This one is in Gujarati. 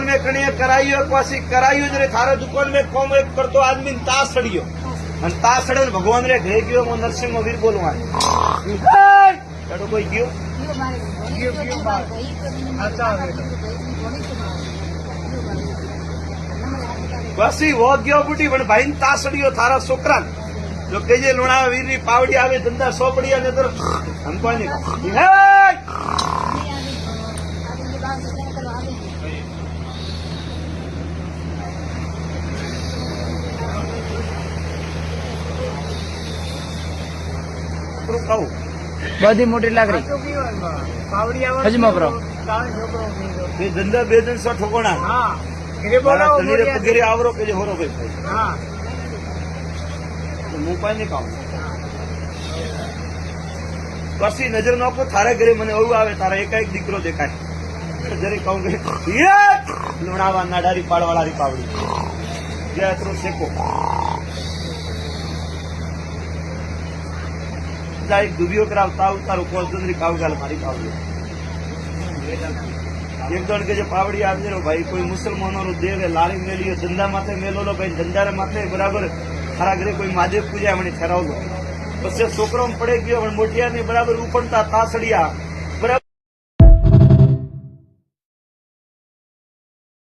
दुकान में कणी कराइयो पासी कराइयो जरे थारा दुकान में कॉम एक करतो आदमी तास सड़ियो अन तास सड़े भगवान रे घे गयो मो नरसिंह वीर बोलवा चढ़ो कोई गयो पासी वो गयो बूटी पण भाई तास सड़ियो थारा छोकरा जो केजे लुणा वीर री पावड़ी आवे धंधा सोपड़िया ने तो हमको नहीं बधी मोटी लाकड़ी हजमा करो ये धंधा बे दिन सौ ठोकोना गिरे आवरो के होरो भाई मुंह पाई नहीं खाऊ પછી નજર નાખો થારા ઘરે મને એવું આવે તારા એકાએક દીકરો દેખાય જરી કહું કે લુણાવા નાડારી પાડવાળાની પાવડી જે અતરો શેકો એક દુબીઓ કરાવતા ઉતારું કોસદંદરી કાવગાલ મારી પાવડી એક દોડ કે જે પાવડી આવી ભાઈ કોઈ મુસલમાનો દેવે લારી મેલ્યો ધંધા માથે મેલો ભાઈ ધંધા માથે બરાબર થારા ઘરે કોઈ મહાદેવ પૂજા મને ઠરાવલો પછી છોકરો પડે ગયો મોટિયા ની બરાબર ઉપડતા તાસડિયા